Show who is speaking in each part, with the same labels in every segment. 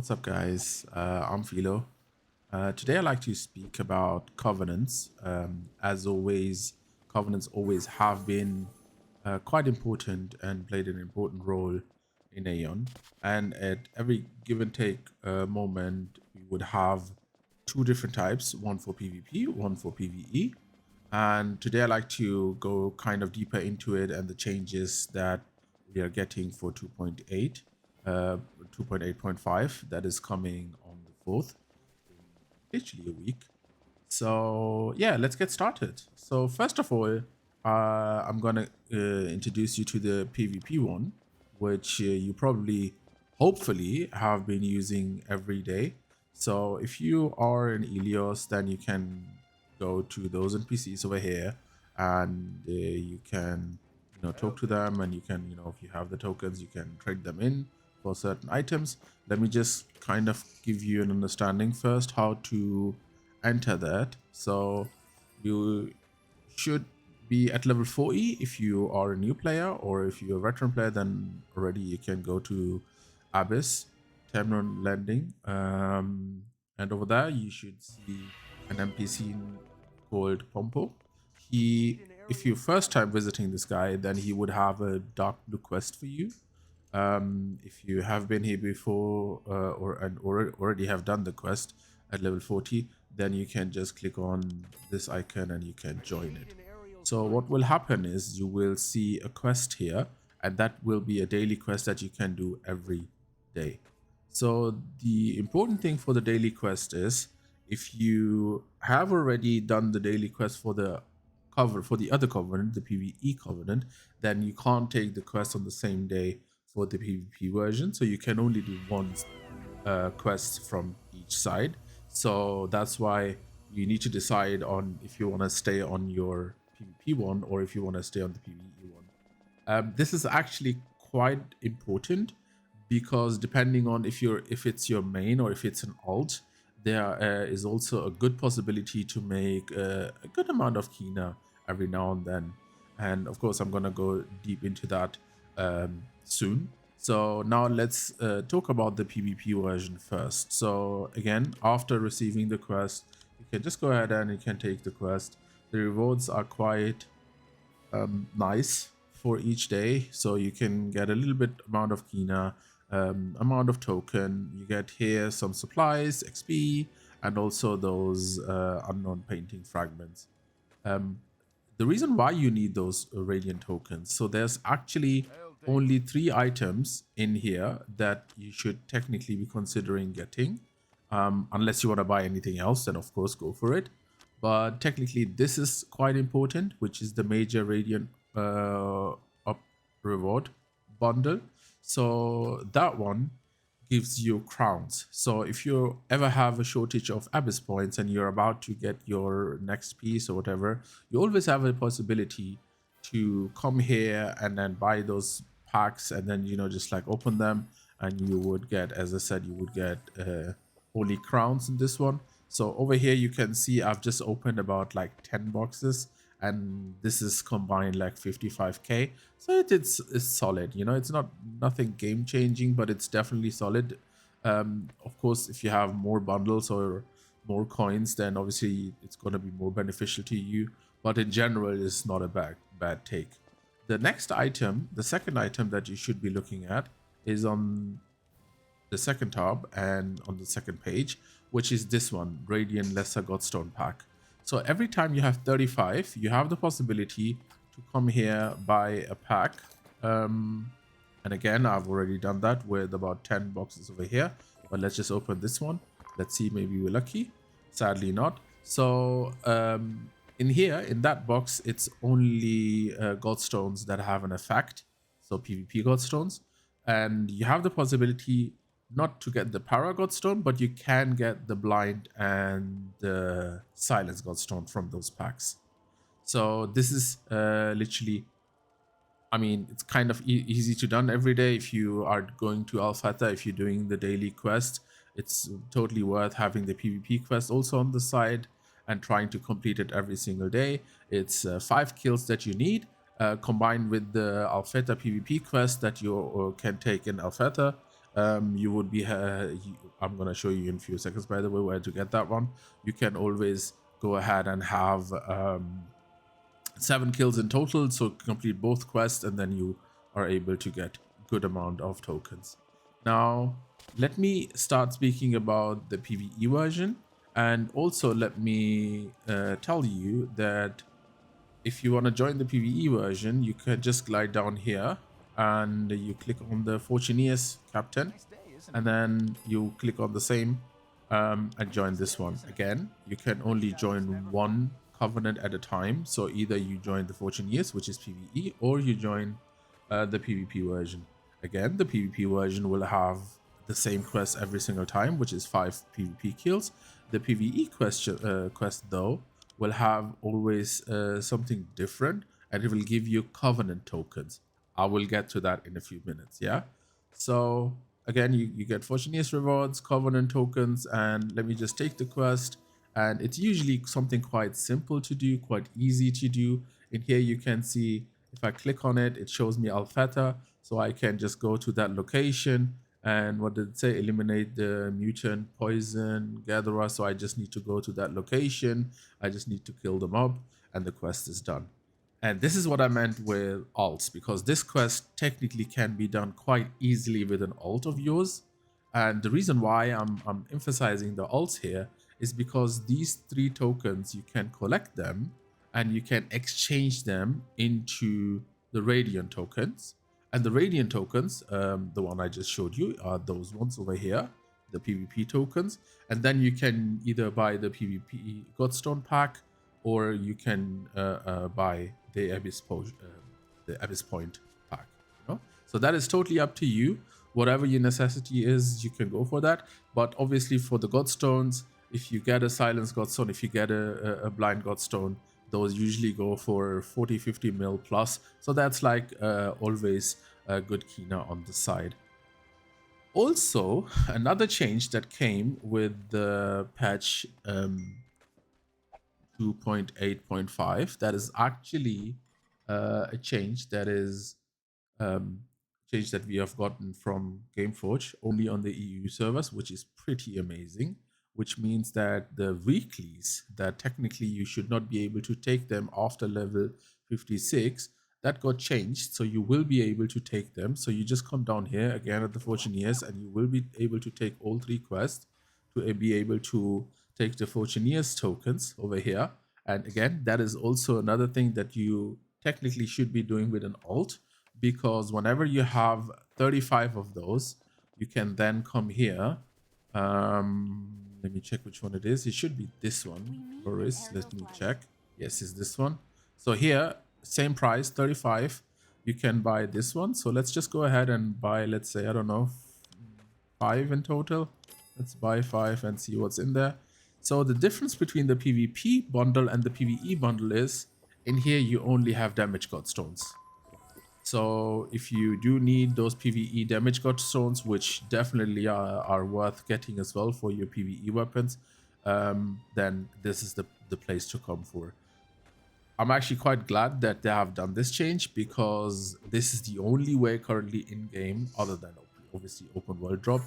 Speaker 1: What's up, guys? I'm Philo. Today, I'd like to speak about covenants. As always, covenants always have been quite important and played an important role in Aion. And at every give and take moment, we would have two different types, one for PvP, one for PvE. And today, I'd like to go kind of deeper into it and the changes that we are getting for 2.8. 2.8.5 that is coming on the 4th in literally a week. So yeah, let's get started. So first of all, I'm gonna introduce you to the PvP one, which you probably hopefully have been using every day. So if you are in Elios, then you can go to those NPCs over here and you can talk to them, and you can if you have the tokens, you can trade them in for certain items. Let me just kind of give you an understanding first how to enter that. So you should be at level 40 if you are a new player, or if you're a veteran player, then already you can go to Abyss Terminal Landing, and over there you should see an NPC called Pompo. If you're first time visiting this guy, then he would have a dark blue quest for you. If you have been here before or already have done the quest at level 40, then you can just click on this icon and you can join it. So what will happen is you will see a quest here, and that will be a daily quest that you can do every day. So the important thing for the daily quest is, if you have already done the daily quest for the other covenant, the PvE covenant, then you can't take the quest on the same day for the PvP version. So you can only do one quest from each side. So that's why you need to decide on if you want to stay on your PvP one or if you want to stay on the PvE one. This is actually quite important, because depending on if it's your main or if it's an alt, there is also a good possibility to make a good amount of Kina every now and then. And of course, I'm gonna go deep into that soon. So now let's talk about the PvP version first. So again, after receiving the quest, you can just go ahead and you can take the quest. The rewards are quite nice for each day, so you can get a little bit amount of Kina, amount of token. You get here some supplies, XP, and also those unknown painting fragments. The reason why you need those radiant tokens, so there's actually only 3 items in here that you should technically be considering getting, unless you want to buy anything else, then of course go for it. But technically this is quite important, which is the major radiant up reward bundle. So that one gives you crowns. So if you ever have a shortage of Abyss points and you're about to get your next piece or whatever, you always have a possibility to come here and then buy those packs, and then just like open them, and you would get, as I said, you would get holy crowns in this one. So over here you can see I've just opened about like 10 boxes, and this is combined like 55k. So it's solid, it's not nothing game changing, but it's definitely solid. Of course, if you have more bundles or more coins, then obviously it's going to be more beneficial to you, but in general it's not a bad take. The next item, the second item that you should be looking at, is on the second tab and on the second page, which is this one, Radiant Lesser Godstone pack. So every time you have 35, you have the possibility to come here, buy a pack. And again, I've already done that with about 10 boxes over here. But let's just open this one. Let's see, maybe we're lucky. Sadly not. So in here, in that box, it's only Godstones that have an effect. So PvP Godstones. And you have the possibility not to get the Para Godstone, but you can get the Blind and the Silence Godstone from those packs. So this is literally, I mean, it's kind of easy to done every day. If you are going to Alfata, if you're doing the daily quest, it's totally worth having the PvP quest also on the side and trying to complete it every single day. It's 5 kills that you need, combined with the Alfata PvP quest that you can take in Alfata. you would be I'm gonna show you in a few seconds, by the way, where to get that one. You can always go ahead and have 7 kills in total, so complete both quests, and then you are able to get good amount of tokens. Now let me start speaking about the PvE version, and also let me tell you that if you want to join the PvE version, you can just glide down here and you click on the Fortuneers Captain, and then you click on the same and join this one. Again, you can only join one covenant at a time, so either you join the Fortuneers, which is PvE, or you join the PvP version. Again, the PvP version will have the same quest every single time, which is 5 PvP kills. The PvE quest though will have always something different, and it will give you covenant tokens. I will get to that in a few minutes. Yeah, so again, you get Fortuneers rewards, covenant tokens, and let me just take the quest. And it's usually something quite simple to do, quite easy to do. In here you can see, if I click on it, it shows me Alfeta, so I can just go to that location. And what did it say? Eliminate the mutant poison gatherer. So I just need to go to that location. I just need to kill them up, and the quest is done. And this is what I meant with alts, because this quest technically can be done quite easily with an alt of yours. And the reason why I'm emphasizing the alts here is because these 3 tokens, you can collect them and you can exchange them into the Radiant tokens. And the Radiant tokens, the one I just showed you, are those ones over here, the PvP tokens. And then you can either buy the PvP Godstone pack, or you can buy the Abyss Point pack. You know? So that is totally up to you. Whatever your necessity is, you can go for that. But obviously for the Godstones, if you get a Silence Godstone, if you get a Blind Godstone, those usually go for 40-50 mil plus. So that's like always a good Kina on the side. Also, another change that came with the patch 2.8.5, that is actually a change that is change that we have gotten from Gameforge only on the EU servers, which is pretty amazing. Which means that the weeklies that technically you should not be able to take them after level 56, that got changed. So you will be able to take them. So you just come down here again at the Fortuneers, and you will be able to take all 3 quests to be able to take the Fortuneers tokens over here. And again, that is also another thing that you technically should be doing with an alt, because whenever you have 35 of those, you can then come here. Let me check which one it is. It should be this one. Boris, let me check. Yes, it's this one. So here, same price, 35. You can buy this one. So let's just go ahead and buy, let's say, I don't know, 5 in total. Let's buy 5 and see what's in there. So the difference between the PvP bundle and the PvE bundle is, in here you only have damage godstones. So if you do need those PvE damage godstones, which definitely are worth getting as well for your PvE weapons, then this is the place to come for. I'm actually quite glad that they have done this change, because this is the only way currently in game, other than obviously open world drop,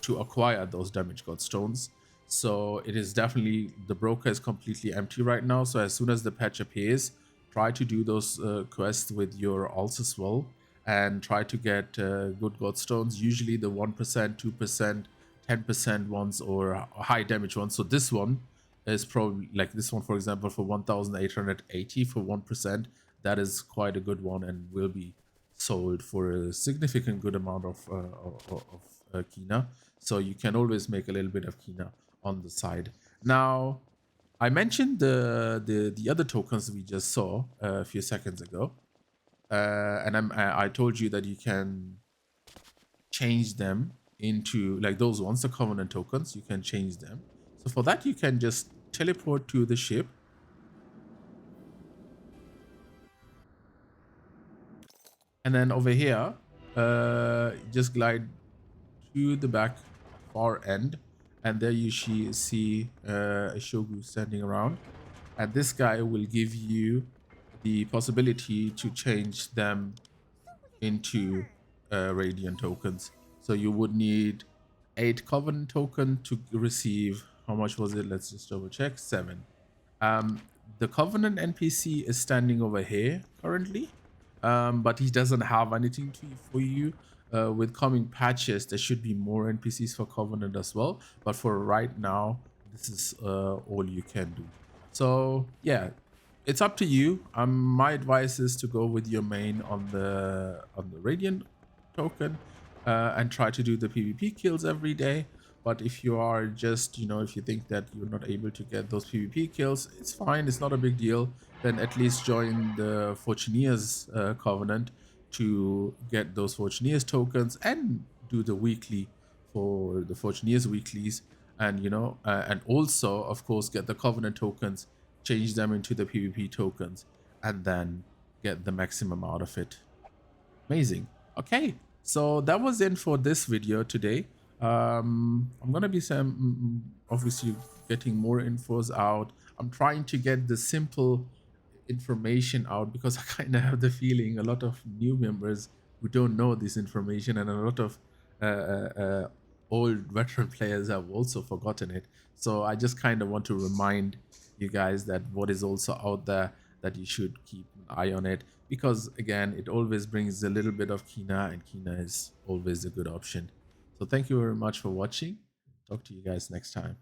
Speaker 1: to acquire those damage godstones. So it is definitely, the broker is completely empty right now. So as soon as the patch appears, try to do those quests with your alts as well, and try to get good godstones, usually the 1%, 2%, 10% ones, or high damage ones. So this one is probably, like this one for example, for 1880 for 1%, that is quite a good one, and will be sold for a significant good amount of Kina. So you can always make a little bit of Kina on the side. Now, I mentioned the other tokens we just saw a few seconds ago, and I told you that you can change them into, like those ones, the covenant tokens, you can change them. So for that, you can just teleport to the ship, and then over here, just glide to the back far end, and there you see a Shogu standing around, and this guy will give you the possibility to change them into Radiant tokens. So you would need 8 Covenant token to receive, how much was it? Let's just double check. 7. The Covenant NPC is standing over here currently, but he doesn't have anything for you. With coming patches, there should be more NPCs for Covenant as well, but for right now, this is all you can do. So yeah, it's up to you. My advice is to go with your main on the Radiant token, and try to do the PvP kills every day. But if you are just, if you think that you're not able to get those PvP kills, it's fine. It's not a big deal. Then at least join the Fortuneers Covenant to get those Fortuneers tokens and do the weekly for the Fortuneers weeklies. And, and also, of course, get the Covenant tokens, change them into the PvP tokens, and then get the maximum out of it. Amazing. Okay, so that was it for this video today. I'm gonna be obviously getting more infos out. I'm trying to get the simple information out because I kind of have the feeling a lot of new members who don't know this information, and a lot of old veteran players have also forgotten it. So I just kind of want to remind you guys that what is also out there, that you should keep an eye on it, because again, it always brings a little bit of Kina, and Kina is always a good option. So thank you very much for watching. Talk to you guys next time.